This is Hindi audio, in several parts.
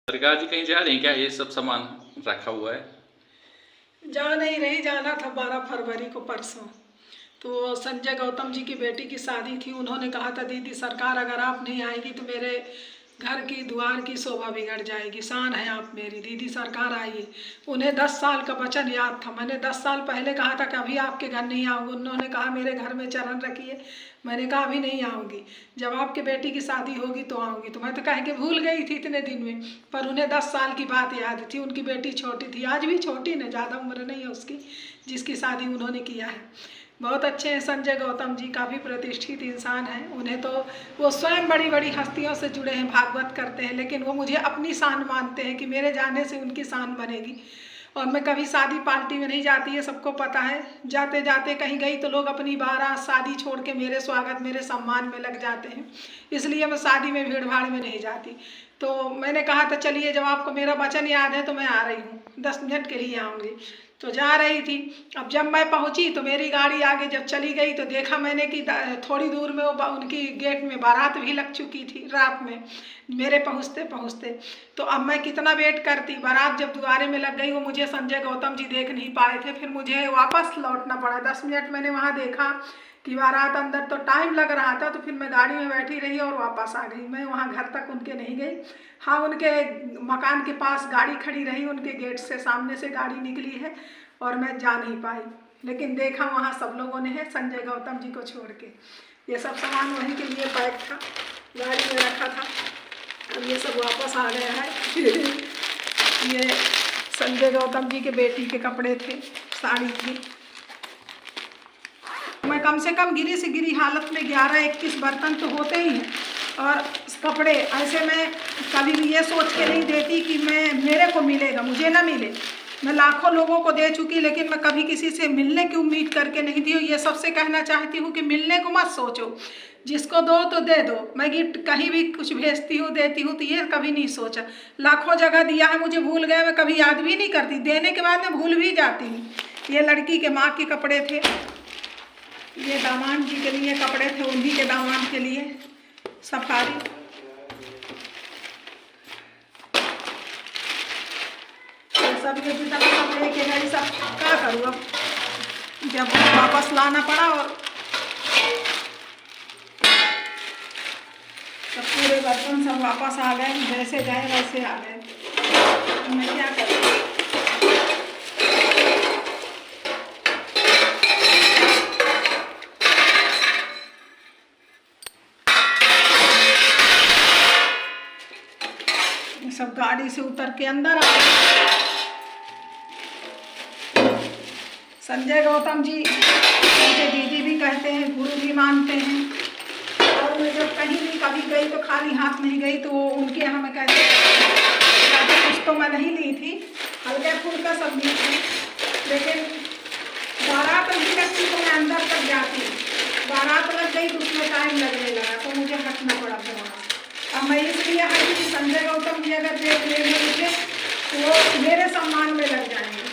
सरकार जी कहीं जा रही हैं क्या? ये सब सामान रखा हुआ है। जा नहीं रही, जाना था 12 फरवरी को परसों। तो संजय गौतम जी की बेटी की शादी थी। उन्होंने कहा था दीदी सरकार अगर आप नहीं आएगी तो मेरे घर की द्वार की शोभा बिगड़ जाएगी, शान है आप मेरी, दीदी सरकार आइए। उन्हें 10 साल का वचन याद था। मैंने 10 साल पहले कहा था कि अभी आपके घर नहीं आऊँगी। उन्होंने कहा मेरे घर में चरण रखिए। मैंने कहा अभी नहीं आऊँगी, जब आपके बेटी की शादी होगी तो आऊँगी। तो मैं तो कह के भूल गई थी इतने दिन में, पर उन्हें 10 साल की बात याद थी। उनकी बेटी छोटी थी, आज भी छोटी न, ज़्यादा उम्र नहीं है उसकी, जिसकी शादी उन्होंने किया है। बहुत अच्छे हैं संजय गौतम जी, काफ़ी प्रतिष्ठित इंसान हैं। उन्हें तो वो स्वयं बड़ी बड़ी हस्तियों से जुड़े हैं, भागवत करते हैं, लेकिन वो मुझे अपनी शान मानते हैं कि मेरे जाने से उनकी शान बनेगी। और मैं कभी शादी पार्टी में नहीं जाती है, सबको पता है। जाते जाते कहीं गई तो लोग अपनी बारात शादी छोड़ के मेरे स्वागत मेरे सम्मान में लग जाते हैं, इसलिए मैं शादी में भीड़ भाड़ में नहीं जाती। तो मैंने कहा था चलिए जब आपको मेरा वचन याद है तो मैं आ रही हूँ, 10 मिनट के लिए आऊँगी। तो जा रही थी। अब जब मैं पहुंची तो मेरी गाड़ी आगे जब चली गई तो देखा मैंने कि थोड़ी दूर में वो उनकी गेट में बारात भी लग चुकी थी रात में, मेरे पहुंचते पहुंचते। तो अब मैं कितना वेट करती, बारात जब द्वारे में लग गई वो मुझे संजय गौतम जी देख नहीं पाए थे, फिर मुझे वापस लौटना पड़ा। 10 मिनट मैंने वहाँ देखा कि बारात अंदर, तो टाइम लग रहा था, तो फिर मैं गाड़ी में बैठी रही और वापस आ गई। मैं वहाँ घर तक उनके नहीं गई। हाँ, उनके मकान के पास गाड़ी खड़ी रही, उनके गेट से सामने से गाड़ी निकली है और मैं जा नहीं पाई, लेकिन देखा वहाँ सब लोगों ने है संजय गौतम जी को छोड़ के। ये सब सामान वहीं के लिए पैक था, गाड़ी में रखा था। अब ये सब वापस आ गया है। ये संजय गौतम जी के बेटी के कपड़े थे, साड़ी थी। मैं कम से कम गिरी से गिरी हालत में 11-21 बर्तन तो होते ही हैं। और कपड़े ऐसे मैं कभी भी ये सोच के नहीं देती कि मेरे को मिलेगा, मुझे ना मिले। मैं लाखों लोगों को दे चुकी, लेकिन मैं कभी किसी से मिलने की उम्मीद करके नहीं दी। ये सबसे कहना चाहती हूँ कि मिलने को मत सोचो, जिसको दो तो दे दो। मैं गिफ्ट कहीं भी कुछ भेजती हूँ देती हूँ तो ये कभी नहीं सोचा। लाखों जगह दिया है, मुझे भूल गए, मैं कभी याद भी नहीं करती, देने के बाद मैं भूल भी जाती हूँ। ये लड़की के माँ के कपड़े थे, ये दामाद जी के लिए कपड़े थे, उन्हीं के दामाद के लिए सफारी। सब ये जितना सब लेके गई, सब क्या करूँ अब, जब वापस लाना पड़ा। और सब पूरे बर्तन सब वापस आ गए, जैसे गए वैसे आ गए। मैं क्या करूँ। सब गाड़ी से उतर के अंदर आ गए। संजय गौतम जी मुझे दीदी भी कहते हैं, गुरु भी मानते हैं। और मैं जब कहीं भी कभी गई तो खाली हाथ नहीं गई, तो उनके यहाँ मैं कहते कुछ तो मैं नहीं ली थी, हल्का फुल्का सब ली थी, लेकिन बारात नहीं लगती तो मैं अंदर तक जाती। बारात लग गई तो उसमें टाइम लगने लगा, तो मुझे हटना पड़ा था वहाँ। अब मैं इसलिए हटी कि संजय गौतम जी अगर देख लेंगे मुझे तो वो मेरे सम्मान में लग जाएंगे।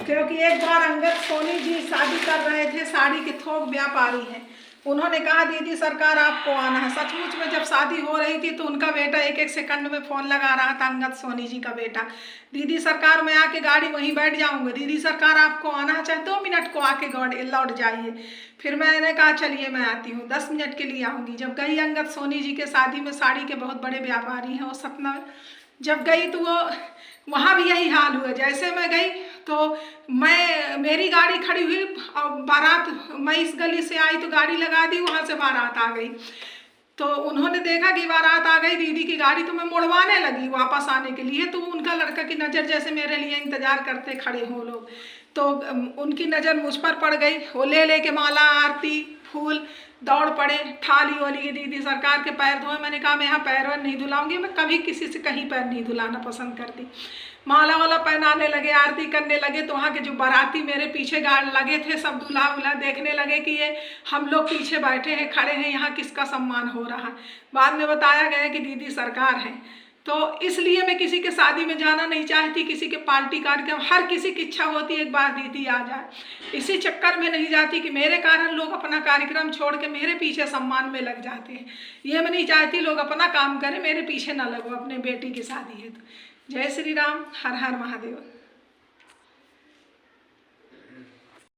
क्योंकि एक बार अंगद सोनी जी शादी कर रहे थे, साड़ी के थोक व्यापारी हैं। उन्होंने कहा दीदी सरकार आपको आना है। सचमुच में जब शादी हो रही थी तो उनका बेटा एक एक सेकंड में फ़ोन लगा रहा था, अंगद सोनी जी का बेटा, दीदी सरकार मैं आके गाड़ी वहीं बैठ जाऊंगा, दीदी सरकार आपको आना है, चाहे 2 मिनट को आके लौट जाइए। फिर मैंने कहा चलिए मैं आती हूँ, 10 मिनट के लिए आऊँगी। जब गई अंगद सोनी जी के शादी में, साड़ी के बहुत बड़े व्यापारी हैं वो सतना में, जब गई तो वो वहाँ भी यही हाल हुआ। जैसे मैं गई तो मेरी गाड़ी खड़ी हुई और बारात, मैं इस गली से आई तो गाड़ी लगा दी, वहाँ से बारात आ गई। तो उन्होंने देखा कि बारात आ गई दीदी की गाड़ी, तो मैं मुड़वाने लगी वापस आने के लिए। तो उनका लड़का की नज़र जैसे मेरे लिए इंतज़ार करते खड़े हों लोग, तो उनकी नज़र मुझ पर पड़ गई। वो ले के माला आरती फूल दौड़ पड़े, थाली वाली की दीदी सरकार के पैर धोए। मैंने कहा मैं यहाँ पैर वैर नहीं धुलाऊंगी, मैं कभी किसी से कहीं पैर नहीं धुलाना पसंद करती। माला वाला पहनाने लगे, आरती करने लगे। तो वहाँ के जो बाराती मेरे पीछे गाड़ लगे थे, सब दूल्हा उल्हा देखने लगे कि ये हम लोग पीछे बैठे हैं, खड़े हैं, यहाँ किसका सम्मान हो रहा है। बाद में बताया गया कि दीदी सरकार है। तो इसलिए मैं किसी के शादी में जाना नहीं चाहती, किसी के पार्टी कार्यक्रम, हर किसी की इच्छा होती है एक बार दीदी आ जाए। इसी चक्कर में नहीं जाती कि मेरे कारण लोग अपना कार्यक्रम छोड़ के मेरे पीछे सम्मान में लग जाते हैं। ये मैं नहीं चाहती लोग अपना काम करें, मेरे पीछे ना लगो, अपने बेटी की शादी है तो। जय श्री राम, हर हर महादेव।